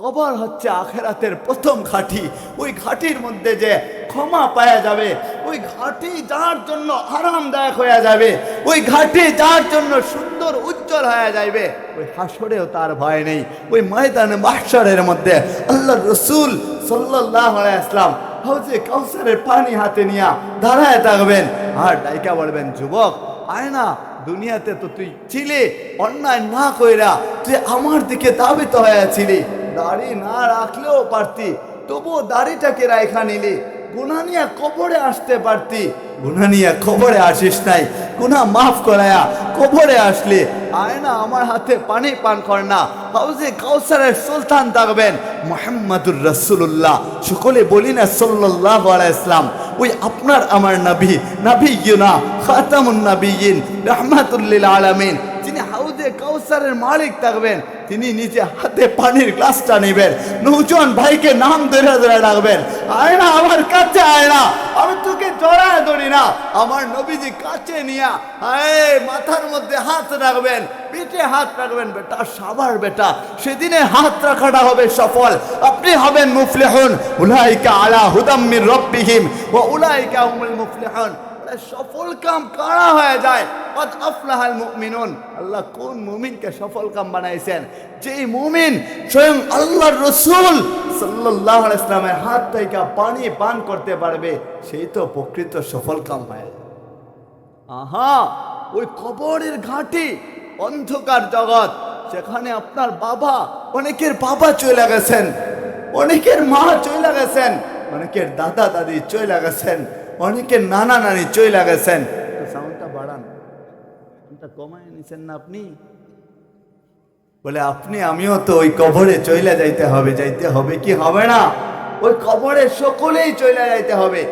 কবর হচ্ছে আখিরাতের প্রথম ঘাঁটি। ওই ঘাঁটির মধ্যে যে ক্ষমা পাওয়া যাবে, ওই ঘাঁটি যার জন্য আরামদায়ক হয়ে যাবে, ওই ঘাঁটি যার জন্য সুন্দর উজ্জ্বল হয়ে যাবে, ওই হাসরেও তার ভয় নেই। ওই ময়দানে মাহশরের মধ্যে আল্লাহর রাসূল সাল্লাল্লাহু আলাইহি ওয়াসাল্লাম হাউজে কাউসারের পানি হাতে নিয়ে দাঁড়ায় থাকবেন আর ডাইকা বলবেন, যুবক আয় না, দুনিয়াতে তো তুই ছিলি, অন্যায় না কইরা তুই আমার দিকে ধাবিত হয়েছিলি, দাড়ি না রাখলেও পারতি, তবুও দাড়িটাকে রাখা নিলি, গুনাহ নিয়ে কবরে আসতে পারতি, গুনাহ নিয়ে কবরে আসিস নাই, গুনাহ মাফ করায়া কবরে আসলি। আয় না, আমার হাতে পানি পান কর না। হাউজে কাউসারের সুলতান থাকবেন মুহাম্মাদুর রাসূলুল্লাহ, সকলে বলি না সাল্লাল্লাহু আলাইহি ওয়াসাল্লাম। ওই আপনার আমার নবী, নবিয়ুনা খাতামুন নবিয়িন রাহমাতুল লিল আলামিন, যিনি হাউজে কাউসারের মালিক থাকবেন, তিনি নিজে হাতে পানির গ্লাসটা নেবেন, নৌজন ভাইকে নাম ধরে ধরে ডাকবেন, আয় না আমার কাছে, আয় না, আমি তোকে জড়ায় ধরি না। আমার নবীজি কাছে নিয়া আয় মাথার মধ্যে হাত রাখবেন, পিঠে হাত রাখবেন, বেটা সাবার বেটা, সেদিনে হাত রাখাটা হবে সফল, আপনি হবেন মুফলিহুন। উলাইকা আলা হুদাম মির রাব্বিহিম ওয়া উলাইকা হুমুল মুফলিহুন। সফল কাম কারা হয়ে যায়, কদ আফলাহাল মুমিনুন। আল্লাহ কোন মুমিনকে সফল কাম বানাইছেন? যেই মুমিন স্বয়ং আল্লাহর রাসূল সাল্লাল্লাহু আলাইহি ওয়াসাল্লামের হাত থেকে পানি পান করতে পারবে, সেই তো প্রকৃত সফল কাম হয়। আহা, ওই কবরের ঘাঁটি, অন্ধকার জগৎ, সেখানে আপনার বাবা, অনেকের বাবা চলে গেছেন, অনেকের মা চলে গেছেন, অনেকের দাদা দাদি চলে গেছেন, অনেকের নানা নানি চলে গেছেন। সাউন্ডটা বাড়ান, কমায় নিছেন না আপনি? বলে আপনি আমিও তো ওই কবরে চলে যাইতে হবে, যাইতে হবে কি হবে না? ওই কবরে সকলেই চলে যাইতে হবে,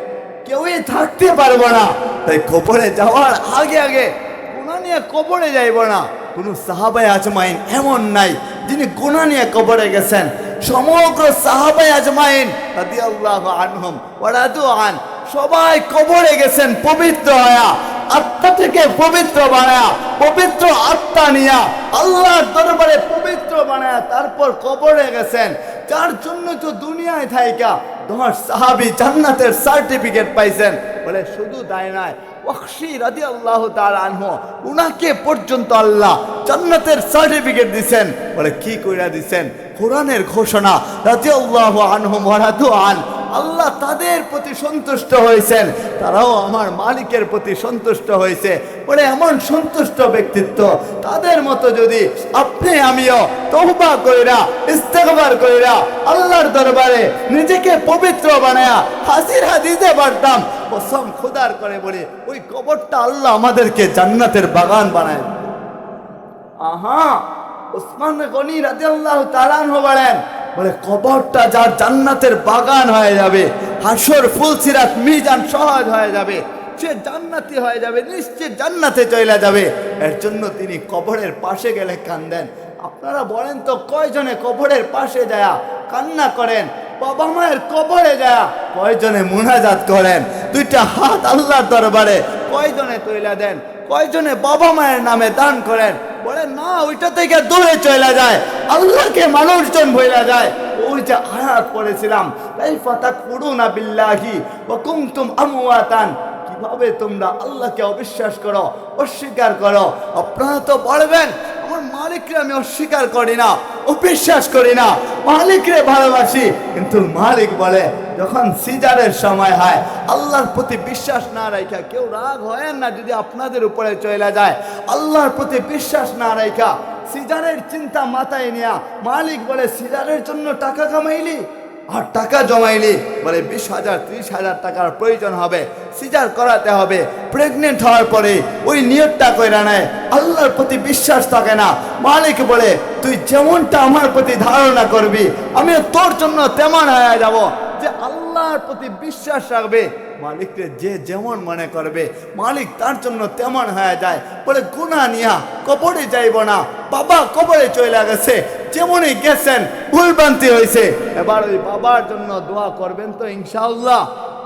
কেউই থাকতে পারবো না। তাই কবরে যাওয়ার আগে আগে গুনাহ নিয়ে কবরে যাইব না। কোনো সাহাবায়ে আজমাইন এমন নাই যিনি গুনাহ নিয়ে কবরে গেছেন। সমগ্র সাহাবায়ে আজমাইন রাদিয়াল্লাহু আনহুম ওয়া রাদু আন, সবাই কবরে গেছেন পবিত্র হয়া, আত্মা থেকে পবিত্র বানায়া, পবিত্র আত্মা নিয়া আল্লাহর দরবারে পবিত্র বানায়া তারপর কবরে গেছেন। যার জন্য তো দুনিয়ায় থাইকা 10 সাহাবী জান্নাতের সার্টিফিকেট পাইছেন। বলে শুধু তাই নয়, ওয়াহশী রাদিয়াল্লাহু তাআলা আনহু, উনাকে পর্যন্ত আল্লাহ জান্নাতের সার্টিফিকেট দিবেন। বলে কি কইরা দিবেন? কোরআনের ঘোষণা, রাদিয়াল্লাহু আনহুম ওয়া রাদু আন, আল্লাহ তাদের প্রতি সন্তুষ্ট হয়েছেন, তারাও আমার মালিকের প্রতি সন্তুষ্ট হয়েছে। বলে এমন সন্তুষ্ট ব্যক্তিত্ব, তাদের মতো যদি আপনি আমিও তওবা কইরা ইস্তেগফার কইরা আল্লাহর দরবারে নিজেকে পবিত্র বানায়া হাজিরা দিতে পারতাম, কসম খোদার করে বলে ওই কবরটা আল্লাহ আমাদেরকে জান্নাতের বাগান বানায়। আহা, উসমান গনি রাদিয়াল্লাহু তাআলা আনহু বলেন, বলে কবরটা যার জান্নাতের বাগান হয়ে যাবে, হাসর ফুলসিরাত মিজান সহজ হয়ে যাবে, সে জান্নাতি হয়ে যাবে, নিশ্চিত জান্নাতে চলে যাবে। এর জন্য তিনি কবরের পাশে গেলে কান্দেন। আপনারা বলেন তো, কয়জনে কবরের পাশে যায় কান্না করেন? বাবা মায়ের কবরে যায় কয়জনে মুনাজাত করেন? দুইটা হাত আল্লাহর দরবারে কয়জনে তৈলা দেন? কয়জনে বাবা মায়ের নামে দান করেন? বলে না, ওইটা থেকে দূরে চলে যায়, আল্লাহকে মানুষজন ভুলে যায়। ওই যে আয়াত পড়েছিলাম, কাইফা তাকফুরুনা বিল্লাহি ওয়া কুনতুম আমওয়াতান, কিভাবে তোমরা আল্লাহকে অবিশ্বাস করো, অস্বীকার করো। আপনারা তো বলবেন আমার মালিককে আমি অস্বীকার করি না, অবিশ্বাস করি না, মালিকরে ভালোবাসি। কিন্তু মালিক বলে, যখন সিজারের সময় হয়, আল্লাহর প্রতি বিশ্বাস না রাখা, কেউ রাগ হয় না যদি আপনাদের উপরে চলে যায়, আল্লাহর প্রতি বিশ্বাস না রাখা সিজারের চিন্তা মাথায় নিয়া মালিক বলে, সিজারের জন্য টাকা কামাইলি আর টাকা জমাইলি, বলে 20,000 30,000 টাকার প্রয়োজন হবে, সিজার করাতে হবে। প্রেগনেন্ট হওয়ার পরে ওই নিয়তটা কইরা নেয়, আল্লাহর প্রতি বিশ্বাস থাকে না। মালিক বলে, তুই যেমনটা আমার প্রতি ধারণা করবি, আমিও তোর জন্য তেমন হয়ে যাব। যে আল্লাহর প্রতি বিশ্বাস রাখবে, মালিককে যে যেমন মনে করবে, মালিক তার জন্য তেমন হয়ে যায়। বলে গুনাহ নিয়া কবরে যাইব না। বাবা কবরে চলে গেছে, যেমনই গেছেন ভুলভ্রান্তি হয়েছে, এবার ওই বাবার জন্য দোয়া করবেন তো ইনশাআল্লাহ।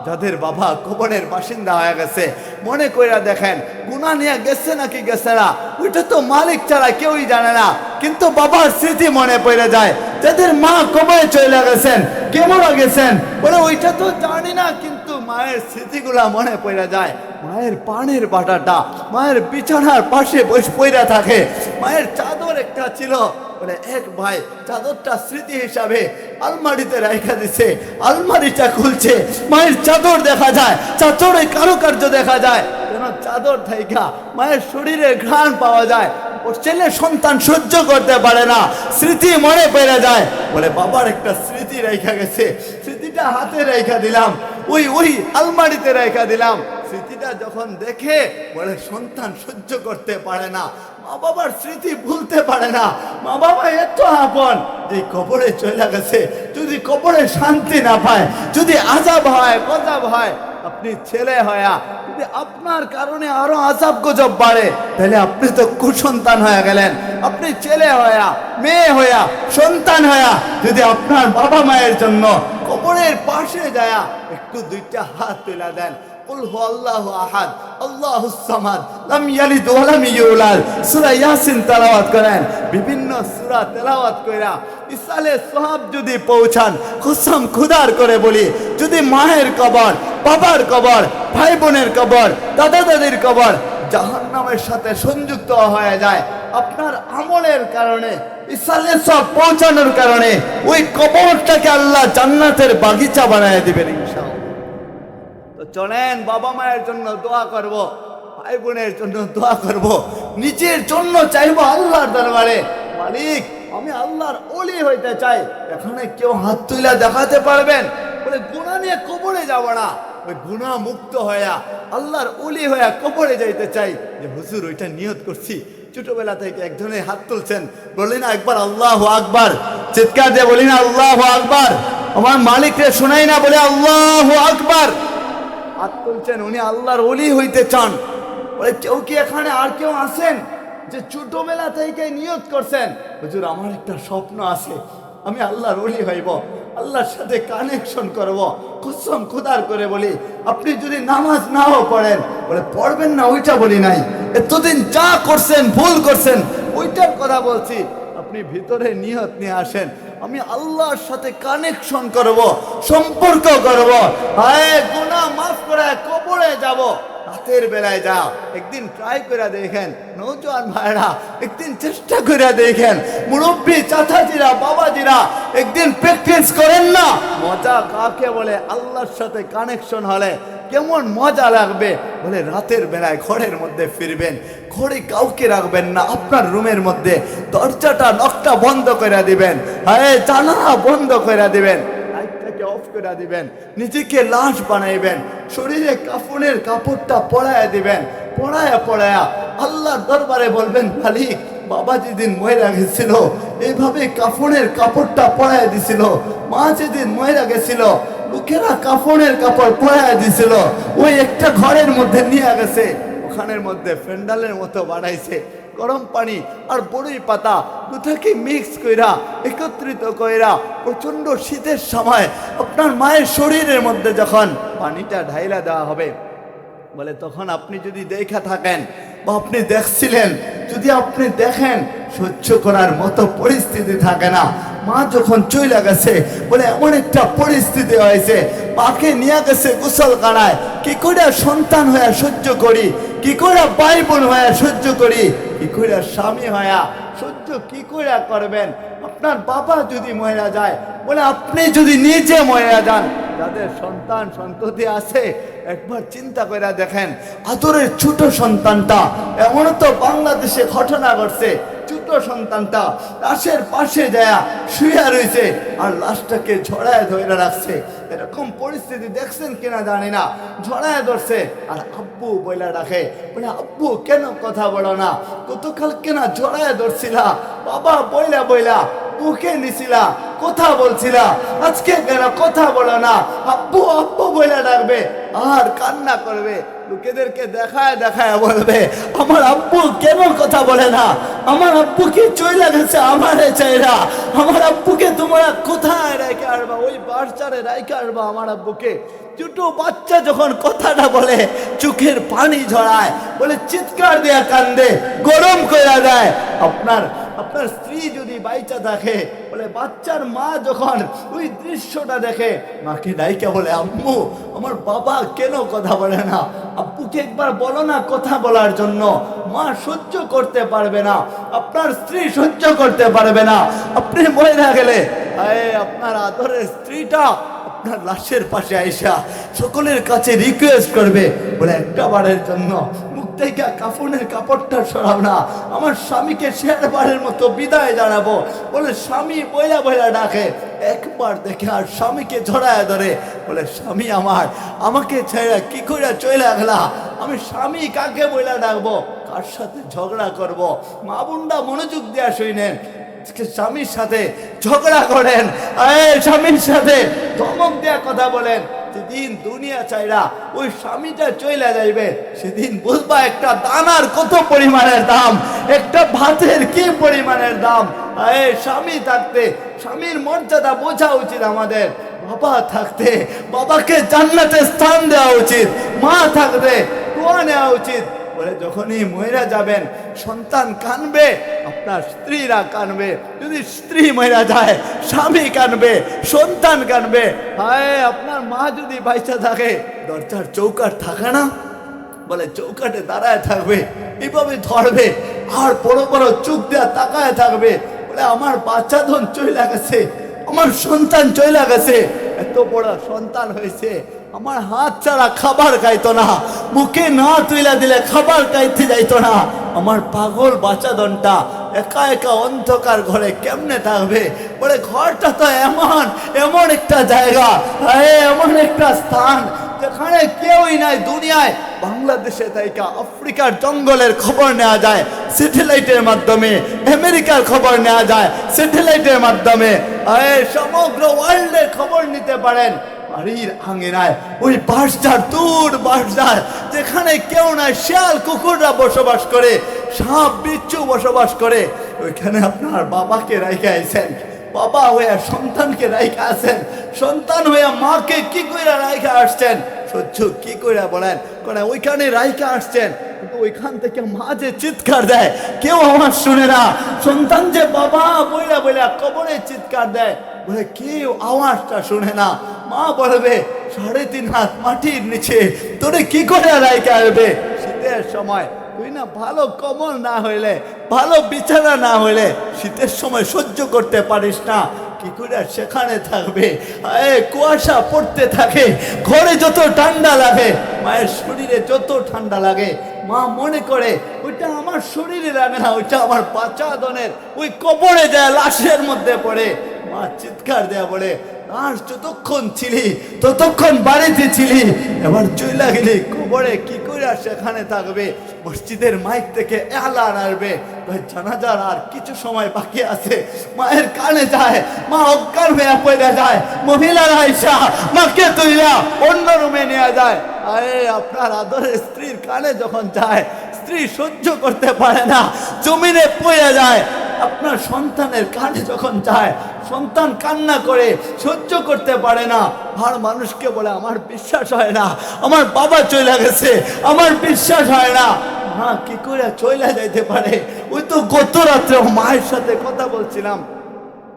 যাদের বাবা কবরের বাসিন্দা হয়ে গেছে, মনে কইরা দেখেন গুনাহ নিয়ে গেছে নাকি গেছে না, ওইটা তো মালিক ছাড়া কেউই জানে না, কিন্তু বাবার স্মৃতি মনে পড়ে যায়। যাদের মা কবরে চলে গেছেন, কেমন গেছেন, বলে ওইটা তো জানি না, কিন্তু মায়ের স্মৃতিগুলা মনে পড়ে যায়। মায়ের পানের বাটাটা মায়ের বিছানার পাশে পড়ে থাকে। মায়ের চাদর একটা ছিল, বলে এক ভাই চাদরটা স্মৃতি হিসাবে আলমারিতে রাখা দিছে। আলমারিটা খুলছে, মায়ের চাদর দেখা যায়, চাদরে কারুকার্য দেখা যায়, যেন চাদর থাইকা মায়ের শরীরে ঘ্রাণ পাওয়া যায়। ওর ছেলে সন্তান সহ্য করতে পারে না, স্মৃতি মনে পড়ে যায়। বলে বাবার একটা স্মৃতি রেখা গেছে, স্মৃতিটা হাতে রেখা দিলাম, ওই আলমারিতে রেখা দিলাম। স্মৃতিটা যখন দেখে বলে সন্তান সহ্য করতে পারে না, মা বাবার স্মৃতি ভুলতে পারে না। মা বাবা এত আপন যে কবরে চলে গেছে, যদি কবরে শান্তি না পায়, যদি আযাব হয় গজব হয়, আপনি ছেলে হয়া যদি আপনার কারণে আরো আযাব গজব বাড়ে, তাহলে আপনি তো কুসন্তান হয়ে গেলেন। আপনি ছেলে হয়া, মেয়ে হয়া, সন্তান হয়া যদি আপনার বাবা মায়ের জন্য কবরের পাশে যায় একটু দুইটা হাত তুলে দেন, কুল হুয়াল্লাহু আহাদ আল্লাহুস সামাদ লাম ইয়ালিদ ওয়া লাম ইউলাদ, সূরা ইয়াসিন তেলাওয়াত করেন। বিভিন্ন সূরা তেলাওয়াত কইরা ইসালে সওয়াব যদি পৌঁছান, কসম খোদার করে বলি, যদি মায়ের কবর, বাবার কবর, ভাই বোনের কবর, দাদা দাদির কবর জাহান্নামের সাথে সংযুক্ত হয়ে যায়, আপনার আমলের কারণে, ইসালে সওয়াব পৌঁছানোর কারণে ওই কবরটাকে আল্লাহ জান্নাতের বাগিচা বানায় দিবেন ইনশাআল্লাহ। তো চলেন বাবা মায়ের জন্য দোয়া করব, ভাই বোনের জন্য দোয়া করব, নিজের জন্য চাইবো আল্লাহর দরবারে, মালিক আমি আল্লাহর ওলি হইতে চাই। এখানে কেউ হাত তুলে দেখাতে পারবেন? বলে গুনাহ নিয়ে কবরে যাব না, ওই গুনাহ মুক্ত হইয়া আল্লাহর ওলি হইয়া কবরে যাইতে চাই। যে হুজুর ওইটা নিয়ত করছি। ছোটবেলা থেকে একজনের হাত তুলছেন, বলি না একবার আল্লাহু আকবার, চিৎকার দিয়ে বলি না আল্লাহু আকবার, আমার মালিককে শোনাই না, বলে আল্লাহু আকবার। হাত তুলছেন, উনি আল্লাহর ওলি হইতে চান। বলে কেউ কি এখানে আর কেউ আছেন যে ছোটবেলা থেকে নিয়ত করছেন, হুজুর আমার একটা স্বপ্ন আছে, আমি আল্লাহর ওলি হইব, আল্লাহর সাথে কানেকশন করব। কসম খোদার করে বলি, আপনি যদি নামাজ নাও পড়েন, বলে পড়বেন না ওইটা বলি নাই, এতদিন যা করছেন ভুল করছেন ওইটার কথা বলছি। আপনি ভিতরে নিয়ত নিয়ে আসেন, আমি আল্লাহর সাথে কানেকশন করব, সম্পর্ক করব, হায় গুনাহ মাফ করে কবরে যাব। রাতের বেলায় যাও, একদিন ট্রাই করে দেখেন, নৌজওয়ান ভাইরা একদিন চেষ্টা করে দেখেন, মুরব্বী চাচাজিরা বাবাজিরা একদিন প্র্যাকটিস করেন না। মজা কাকে বলে? আল্লাহর সাথে কানেকশন হলে কেমন মজা লাগবে। বলে রাতের বেলায় ঘরের মধ্যে ফিরবেন, ঘরে কাউকে রাখবেন না, আপনার রুমের মধ্যে দরজাটা নকটা বন্ধ করে দিবেন, হ্যাঁ জানালা বন্ধ করে দিবেন, লাইটটাকে অফ করে দিবেন, নিজেকে লাশ বানাইবেন, শরীরে কাফনের কাপড়টা পরায়া দিবেন, পরায়া আল্লাহর দরবারে বলবেন, মালিক বাবা যেদিন ময়রা গেছিল এইভাবে কাফনের কাপড়টা পরায়া দিছিল, মা যেদিন ময়রা গেছিল লোকেরা কাফনের কাপড় পরায়া দিছিল, ওই একটা ঘরের মধ্যে নিয়ে গেছে, ওখানের মধ্যে ফেন্ডালের মতো বানাইছে, গরম পানি আর বড়ই পাতা দুটাকে মিক্স কইরা একত্রিত কইরা প্রচন্ড শীতের সময় আপনার মায়ের শরীরের মধ্যে যখন পানিটা ঢাইলা দেওয়া হবে, বলে তখন আপনি যদি দেখা থাকেন বা আপনি দেখছিলেন, যদি আপনি দেখেন সহ্য করার মতো পরিস্থিতি থাকে না। মা যখন চলে গেছে, বলে এমন একটা পরিস্থিতি হয়েছে, পাকে নিয়ে গেছে গোসলখানায়, কি করে সন্তান হয়ে সহ্য করি, কি করে ভাই বোন হয়ে সহ্য করি, কি করে স্বামী হয়ে সহ্য কি করে করবেন? আপনার বাবা যদি মরে যায়, বলে আপনি যদি নিজে মরে যান, যাদের সন্তান সন্ততি আছে একবার চিন্তা করে দেখেন, আদরের ছোট সন্তানটা, এমন তো বাংলাদেশে ঘটনা ঘটছে, ছোট সন্তানটা লাশের পাশে যায় শুয়ে রয়েছে আর লাশটাকে ঝড়ায় ধরে রাখছে। এরকম পরিস্থিতি দেখছেন কিনা জানি না, ঝড়ায় ধরছে আর আব্বু বইলা রাখে, বলে আব্বু কেন কথা বলো না, গতকাল কেনা ঝড়ায় ধরছিলা, বাবা বইলা মুখে নিছিলা, কথা বলছিলা, আজকে কেন কথা বলো না, আব্বু আব্বু বইলা ডাকবে আর কান্না করবে, লোকেদেরকে দেখায় বলবে আমার আব্বু কেন কথা বলে না, আমার আব্বুকে চইলা গেছে আমারে চাইরা, আমার আব্বুকে তোমরা কোথায় রেখে আসবা, ওই বাচ্চারে রাইখা আসবা আমার আব্বুকে। ছোট বাচ্চা যখন কথাটা বলে চোখের পানি ঝরায়, বলে চিৎকার দেয়া কান্দে, গরম কইরা দেয়। আপনার আপনার স্ত্রী যদি বাইচা থাকে, বলে বাচ্চার মা যখন ওই দৃশ্যটা দেখে, মাকে ডাইকা বলে আম্মু আমার বাবা কেন কথা বলে না, আব্বুকে একবার বলো না কথা বলার জন্য। মা সহ্য করতে পারবে না, আপনার স্ত্রী সহ্য করতে পারবে না। আপনি মরে গেলে আপনার আদরের স্ত্রীটা আপনার লাশের পাশে আইসা সকলের কাছে রিকোয়েস্ট করবে, বলে একটা বারের জন্য মুখ থেকে কাফনের কাপড়টা সরাও না, আমার স্বামীকে শেষবারের মতো বিদায় জানাবো। বলে স্বামী বইলা বইলা ডাকে, একবার দেখে আর স্বামীকে জড়ায় ধরে, বলে স্বামী আমার, আমাকে ছেড়ে কি করে চলে গেলা, আমি স্বামী কাকে বইলা ডাকবো, কার সাথে ঝগড়া করব। মা বোনরা মনোযোগ দেয়া শুনেন, স্বামীর সাথে ঝগড়া করেন, স্বামীর সাথে ধমক দেয়া কথা বলেন, যেদিন দুনিয়া চাইরা ওই স্বামীটা চলে যাইবে, সেদিন বুঝবা একটা দানার কত পরিমাণের দাম, একটা ভাতের কি পরিমাণের দাম। স্বামী থাকতে স্বামীর মর্যাদা বোঝা উচিত আমাদের। বাবা থাকতে বাবাকে জান্নাতে স্থান দেওয়া উচিত। মা থাকতে দোয়া নেওয়া উচিত। বলে যখনই মহিলা যাবেন, সন্তান কানবে, আপনার স্ত্রীরা কানবে। যদি স্ত্রী মহিলা যায়, স্বামী কানবে, সন্তান কানবে। আপনার মা যদি বাইচা থাকে, দরজার চৌকাট থাকে না, বলে চৌকাটে দাঁড়ায় থাকবে, এইভাবে ধরবে আর বড় বড় চোখ দেওয়া তাকায় থাকবে। বলে আমার বাচ্চা ধন চইলা গেছে, আমার সন্তান চইলা গেছে, এত বড় সন্তান হয়েছে, আমার হাত ছাড়া খাবার খাইতো না, মুখে না তুইলা দিলে খাবার খাইতে যাইতো না। আমার পাগল বাচ্চাদনটা একা একা অন্ধকার ঘরে কেমনে থাকবে? বলে ঘরটা তো এমন এমন একটা জায়গা, এমন একটা স্থান যেখানে কেউই নাই দুনিয়ায়। বাংলাদেশে তাইকা আফ্রিকার জঙ্গলের খবর নেওয়া যায় স্যাটেলাইটের মাধ্যমে, আমেরিকার খবর নেওয়া যায় স্যাটেলাইটের মাধ্যমে, সমগ্র ওয়ার্ল্ডের খবর নিতে পারেন বাড়ির আঙিনায়। ওই বাঁশঝাড়, দূর বাঁশঝাড় যেখানে কেউ নাই, শিয়াল কুকুররা বসবাস করে, সাপ বিচ্ছু বসবাস করে, ওইখানে আপনার বাবাকে রাইখা আইছেন, বাবা হইয়া সন্তানকে রাইখা আছেন, সন্তান হইয়া মাকে কি কইরা রাইখা আসছেন, সহ্য কি কইরা বলেন, কারণ ওইখানে রাইখা আসছেন, কিন্তু ওইখান থেকে মা যে চিৎকার দেয় কেউ আমার শুনে না, সন্তান যে বাবা বইলা বইলা কবরে চিৎকার দেয়, বলে কেউ আওয়াজটা শুনে না। মা বলবে 3.5 হাত মাটির নিচে তোরে কি করে রাইখা আসবে? শীতের সময় তুই না ভালো কম্বল না হইলে, ভালো বিছানা না হইলে শীতের সময় সহ্য করতে পারিস না, কি করে সেখানে থাকবে? কুয়াশা পড়তে থাকে, ঘরে যত ঠান্ডা লাগে, মায়ের শরীরে যত ঠান্ডা লাগে, মা মনে করে ওইটা আমার শরীরে লাগে না, ওইটা আমার বাচ্চাদনের ওই কবরে যায়, লাশের মধ্যে পড়ে। মা চিৎকার দেয়া বলে, আর যতক্ষণ ছিলি ততক্ষণ বাড়িতে ছিলি, এবার চইলা গেলি কবরে, কি করে সেখানে থাকবে? মসজিদের মাইক থেকে এলান আসবে, জানাজার আর কিছু সময় বাকি আছে। মায়ের কানে যায়, মা অজ্ঞান হয়ে পড়ে যায়, মহিলারা আইসা মাকে তুইলা অন্য রুমে নিয়ে যায়। আপনার আদরের স্ত্রীর কানে যখন যায়, স্ত্রী সহ্য করতে পারে না, জমিনে পড়ে যায়। আপনার সন্তানের কানে যখন যায়, সন্তান কান্না করে, সহ্য করতে পারে না, আর মানুষকে বলে আমার বিশ্বাস হয় না, আমার বাবা চলে গেছে, আমার বিশ্বাস হয় না। মা কি করে চলে যাইতে পারে? ওই তো গত রাত্রে মায়ের সাথে কথা বলছিলাম,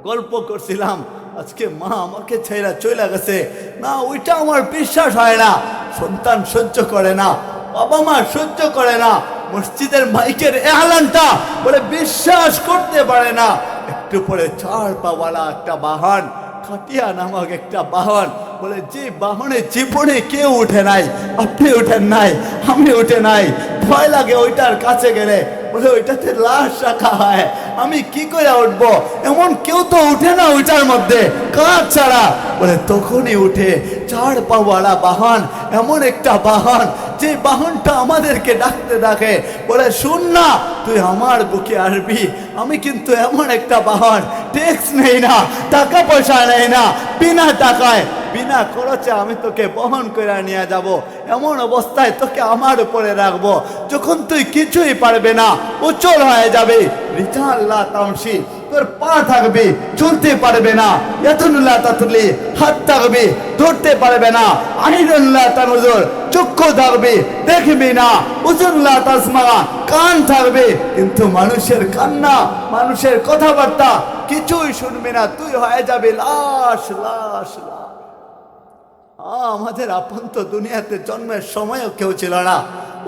গল্প করছিলাম, আজকে মা আমাকে ছেড়ে চলে গেছে, না ওইটা আমার বিশ্বাস হয় না। সন্তান সহ্য করে না, বাবা মা সহ্য করে না, মসজিদের মাইকের এলানটা বলে বিশ্বাস করতে পারে না। একটু পরে 4 পাওয়ালা একটা বাহন, খাটিয়া নামক একটা বাহন, বলে যে বাহনে জীবনে কেউ উঠে নাই, আপনি উঠেন নাই, আমি উঠে নাই, ভয় লাগে ওইটার কাছে গেলে, বলে ওইটাতে লাশ রাখা হয়, আমি কি করে উঠবো? এমন কেউ তো উঠে না ওইটার মধ্যে, কাজ ছাড়া। বলে তখনই উঠে 4 পাওয়ালা বাহন, এমন একটা বাহন যে বাহনটা আমাদেরকে ডাকতে ডাকে, বলে শুন না, তুই আমার বুকে আসবি, আমি কিন্তু এমন একটা বাহন, ট্যাক্স নেই না, টাকা পয়সা নেই না, বিনা টাকায় বিনা খরচে আমি তোকে বহন করে নিয়ে যাব, এমন অবস্থায় তোকে আমার উপরে রাখবো, যখন তুই কিছুই পারবে না, অচল হয়ে যাবে, রিজাল্লাহ তামসি, তোর পা থাকবে চলতে পারবে না, ইয়াতুল্লাহ তাতুলি হাত থাকবে ধরতে পারবে না, আইনুল্লাহ তানুজুর চক্ষু থাকবে দেখবি না, উজুল্লাহ তাসমা কান থাকবে কিন্তু মানুষের কান্না মানুষের কথাবার্তা কিছুই শুনবি না, তুই হয়ে যাবে লাশ লাশ লাশ। আমাদের আপন তো দুনিয়াতে জন্মের সময়ও কেউ ছিল না,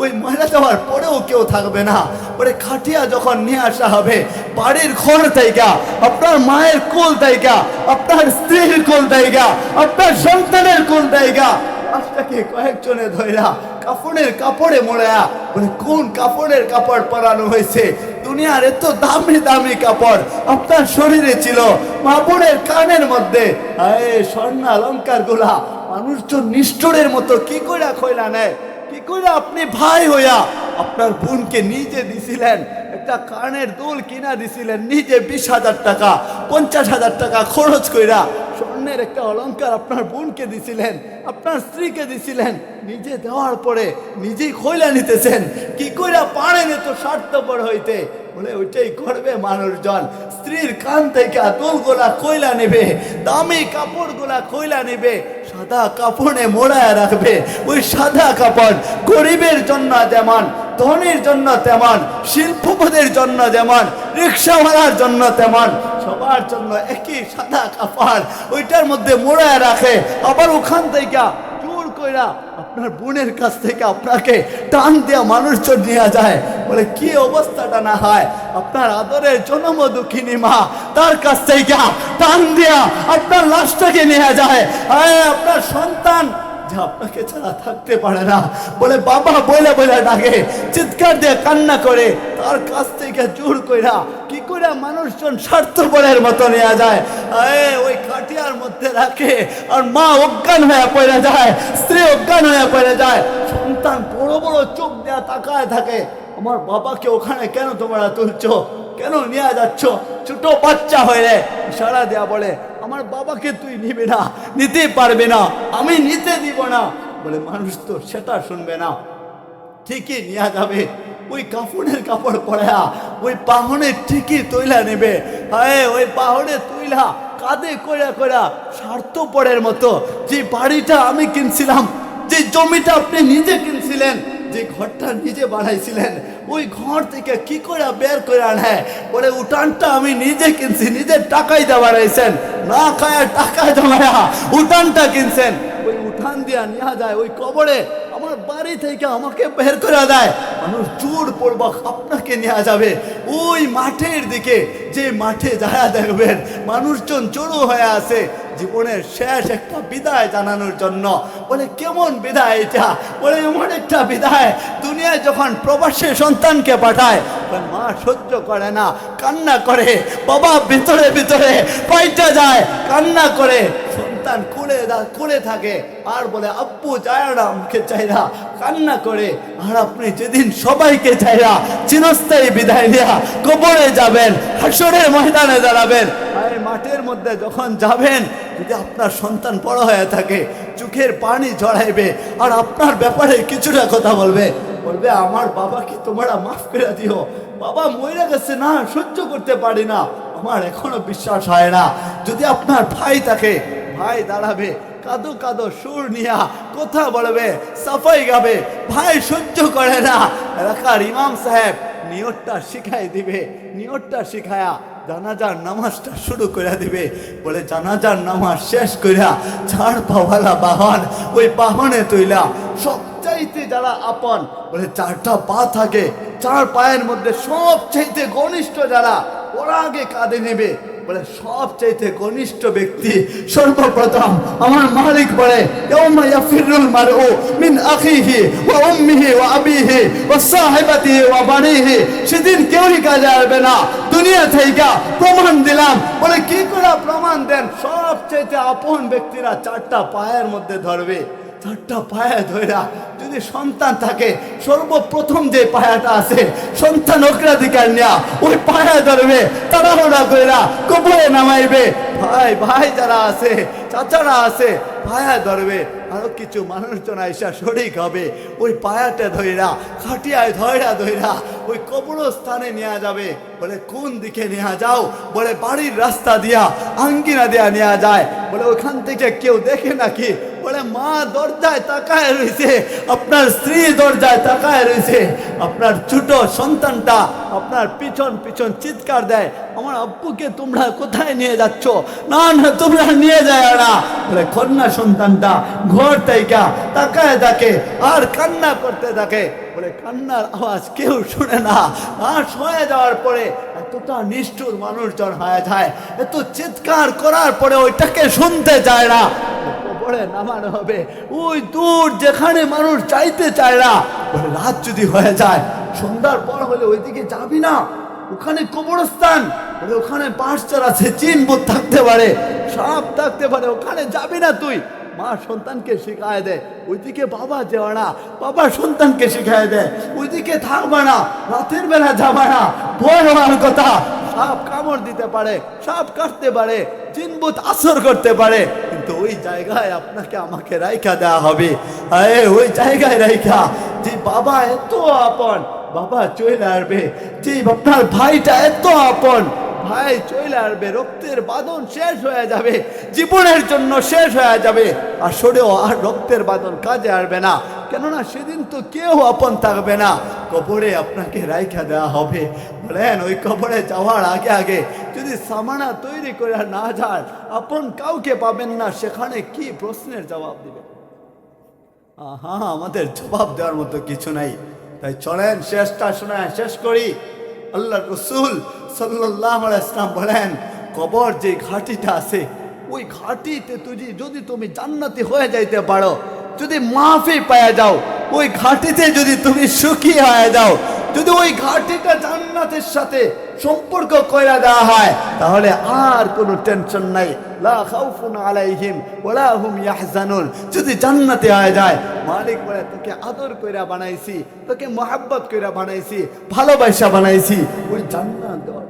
ওই মহিলা যাওয়ার পরেও কেউ থাকবে না। ওরে খাটিয়া যখন নিয়ে আসা হবে বাড়ির ঘর থেকে, আপনার মায়ের কোল থেকে, আপনার স্ত্রীর কোল থেকে, আপনার সন্তানের কোল থেকে, লাশটাকে কয়েকজনে ধইরা কাপড়ের কাপড়ে মোড়ায়া, বলে কোন কাপড়ের কাপড় পরানো হয়েছে, দুনিয়ার এত দামি দামি কাপড় আপনার শরীরে ছিল, মা বোনের কানের মধ্যে স্বর্ণ অলঙ্কার গুলা মানুষজন নিষ্ঠুরের মতো কি করে খইলা নেয়, কি করে আপনি ভাই হইয়া আপনার বোনকে নিজে দিছিলেন, একটা কানের দুল কিনা দিছিলেন নিজে 20,000 টাকা 50,000 টাকা খরচ কইরা, স্বর্ণের একটা অলঙ্কার আপনার বোনকে দিছিলেন, আপনার স্ত্রীকে দিছিলেন, নিজে দেওয়ার পরে নিজেই খইলা নিতেছেন, কি কইরা পারেন এত স্বার্থপর হইতে, বলে ওইটাই করবে মানুষজন। স্ত্রীর কান থেকে দুলগুলা কইলা নেবে, দামি কাপড়গুলা কইলা নেবে, সাদা কাপড়ে মোড়ায় রাখবে। ওই সাদা কাপড় গরিবের জন্য যেমন, ধনীর জন্য তেমন, শিল্পপতির জন্য যেমন, রিক্সাওয়ালার জন্য তেমন, সবার জন্য একই সাদা কাপড় ওইটার মধ্যে মোড়ায় রাখে। আবার ওখান থেকে জোর কইরা আপনার বোনের কাছ থেকে আপনাকে টান দেওয়া মানুষজন নিয়ে যায়, বলে কি অবস্থাটা না হয়, আপনার আদরের জনম দুঃখিনী মা তার কাছ থেকে টান দেয়া আপনার লাশটাকে নিয়ে যায়। আপনার সন্তান যে আপনাকে ছাড়া থাকতে পারে না, বলে বাবা বলে বলে ডাকে, চিৎকার দিয়ে কান্না করে, তার কাছ থেকে জোর কইরা কি করে মানুষজন স্বার্থপরের মতো নিয়ে যায়, ওই খাটিয়ার মধ্যে রাখে, আর মা অজ্ঞান হয়ে পড়ে যায়, স্ত্রী অজ্ঞান হয়ে পড়ে যায়, সন্তান বড় বড় চোখ দেয়া তাকায় থাকে, আমার বাবাকে ওখানে কেন তোমরা তুলছো, কেন নিয়ে যাচ্ছ, ছোট বাচ্চা হয়ে ইশারা দেয়া বলে আমার বাবাকে তুই নিবি না, নিতে পারবে না, আমি নিতে দিব না, বলে মানুষ তো সেটা শুনবে না, ঠিকই নিয়ে যাবে, ওই কাপড়ের কাপড় পরা, ওই পাহনে ঠিকই তৈলা নেবে, ওই পাহনে তৈলা কাঁধে কইরা কইরা স্বার্থপরের মতো, যে বাড়িটা আমি কিনছিলাম, যে জমিটা আপনি নিজে কিনছিলেন, যে ঘরটা নিজে বানাইছিলেন, ওই ঘর থেকে কি করে বের করে আনে, বলে উঠানটা আমি নিজে কিনছি, নিজের টাকাই দিয়ে বানাইছেন, না খায় টাকা জমায়া উঠানটা কিনছেন, ওই উঠান দিয়া নিয়ে যায় ওই কবরে, আমার বাড়ি থেকে আমাকে বের করে দেয়, মানুষ জোর পূর্বক আপনাকে নিয়ে যাবে ওই মাঠের দিকে, যে মাঠে যায়া দেখবেন মানুষজন জড়ো হয়ে আছে জীবনের শেষ একটা বিদায় জানানোর জন্য, বলে কেমন বিদায় এটা, বলে এমন একটা বিদায়, দুনিয়ায় যখন প্রবাসী সন্তানকে পাঠায় মা সহ্য করে না, কান্না করে, বাবা ভিতরে ভিতরে পাইটা যায়, কান্না করে, সন্তান কুলে থাকে, আর বলে আব্বু যায় না আমাকে চাইরা, কান্না করে, আর আপনি যেদিন সবাইকে চাইরা চিরস্থায়ী বিদায় দেয়া কবরে যাবেন, হাসরের ময়দানে দাঁড়াবেন, আর মাঠের মধ্যে যখন যাবেন, যদি আপনার সন্তান বড় হয়ে থাকে চোখের পানি ঝরাইবে, আর আপনার ব্যাপারে কিছুটা কথা বলবে, বলবে আমার বাবাকে তোমরা মাফ করে দিও, বাবা মরে গেছে না, সহ্য করতে পারি না, আমার এখনো বিশ্বাস হয় না। যদি আপনার ভাই থাকে, ভাই দাঁড়াবে, কাঁদো কাঁদো সুর নিয়া কথা বলবে, সাফাই গাবে, ভাই সহ্য করে না, এলাকার ইমাম সাহেব নিয়তটা শিখাই দিবে, নিয়তটা শিখায়া জানাজার নামাজটা শুরু করে দিবে, বলে জানাজার নামাজ শেষ কইরা চার পাওয়ালা বাহন, ওই বাহনে তৈলা সবচাইতে যারা আপন, বলে চারটা পা থাকে, চার পায়ের মধ্যে সবচাইতে ঘনিষ্ঠ যারা, ওরা আগে কাঁধে নেবে, বলে সবচাইতে ঘনিষ্ঠ ব্যক্তি সর্বপ্রথম আমার মালিক বলে ইয়াউমা ইয়াফিরুল মারউ মিন আখিহি ওয়া উম্মিহি ওয়া আবিহি ওয়া সাহিবাতিহি ওয়া বানিহি, সেদিন কেউই কাজে আসবে না, দুনিয়া থেকে প্রমাণ দিলাম, বলে কি করে প্রমাণ দেন, সবচাইতে আপন ব্যক্তিরা চারটা পায়ের মধ্যে ধরবে, চারটা পায়া ধইরা যদি সন্তান থাকে, সর্বপ্রথম যে পায়াটা আছে সন্তান অগ্রাধিকার নেয়া, ওই পায়া ধরবে, তাড়াহুড়া কইরা কবরে নামাইবে। ভাই ভাই যারা আছে, চাচারা আছে, পায়া ধরবে। আরো কিছু মানুষজন আইসা শরিক হবে, ওই পায়াটা ধইরা খাটিয়ায় ধইরা ধইরা ওই কবরস্থানে নেওয়া যাবে। বলে কোন দিকে নেওয়া যাও? বলে বাড়ির রাস্তা দিয়া, আঙ্গিনা দিয়া নেওয়া যায়। বলে ওখান থেকে কেউ দেখে নাকি? বলে মা দরজায় তাকায় রয়েছে, আপনার স্ত্রী দরজায় তাকায় রয়েছে, আপনার ছোট সন্তানটা আপনার পিছন পিছন চিৎকার দেয়, আমার আব্বুকে তোমরা কোথায় নিয়ে যাচ্ছ? না না, তোমরা নিয়ে যায় না। বলে কন্যা সন্তানটা ঘর থেকে তাকায় থাকে আর কান্না করতে থাকে। বলে কান্নার আওয়াজ কেউ শুনে না। আর হয়ে যাওয়ার পরে এতটা নিষ্ঠুর মানুষজন হয়ে যায়, এত চিৎকার করার পরে ওইটাকে শুনতে চায় না। কবরে নামানো হবে ওই দূর যেখানে মানুষ চাইতে চায় না। বলে রাত যদি হয়ে যায়, সন্ধ্যার পর হলে ওইদিকে যাবি না, ওখানে কবরস্থান। বলে ওখানে বাঁশচার আছে, চিনবুত থাকতে পারে, সাপ থাকতে পারে, ওখানে যাবি না তুই। মা সন্তানকে শিখায় দেয় ওইদিকে বাবা যাওয়া না, বাবা সন্তানকে শিখায় দেয় ওইদিকে থাকবা না, রাতের বেলা যাবা না, ভয় হওয়ার কথা। সাপ কামড় দিতে পারে, সাপ কাটতে পারে, জিনবুত আসর করতে পারে, কিন্তু ওই জায়গায় আপনাকে আমাকে রাইখা দেওয়া হবে। আরে ওই জায়গায় রাইখা যে বাবা এত আপন, বাবা চলে আসবে। যে আপনার ভাইটা এত আপন, ভাই চলে আসবে, রক্তের বাঁধন শেষ হয়ে যাবে, জীবনের জন্য শেষ হয়ে যাবে। আসলেও আর রক্তের বাঁধন কাজে আসবে না, কেননা সেদিন তো কেউ আপন থাকবে না, কবরে আপনাকে রাইখা দেওয়া হবে। বলেন ওই কবরে যাওয়ার আগে আগে যদি সামানা তৈরি করে না যান, আপন কাউকে পাবেন না, সেখানে কি প্রশ্নের জবাব দিবে? হ্যাঁ, আমাদের জবাব দেওয়ার মতো কিছু নাই। তাই চলেন শেষটা শোনায় শেষ করি। আল্লাহ রসুল সাল্লাল্লাহু আলাইহি ওয়াসাল্লাম বলেন, কবর যে ঘাটিটা আছে, ওই ঘাটিতে যদি তুমি জান্নাতি হয়ে যাইতে পারো, যদি মাফি পাওয়া যাও, ওই ঘাটিতে যদি তুমি সুখী হয়ে যাও, যদি ওই ঘাটিটা জান্নাতের সাথে সম্পর্ক কইরা দেওয়া হয়, তাহলে আর কোনো টেনশন নাই। লা খাউফুন আলাইহিম ওয়ালা হুম ইয়াহজানুন। যদি জান্নাতে হয়ে যায়, মালিক বলে তোকে আদর কইরা বানাইছি, তোকে মহব্বত কইরা বানাইছি, ভালোবাসা বানাইছি, ওই জান্নাত দেওয়ার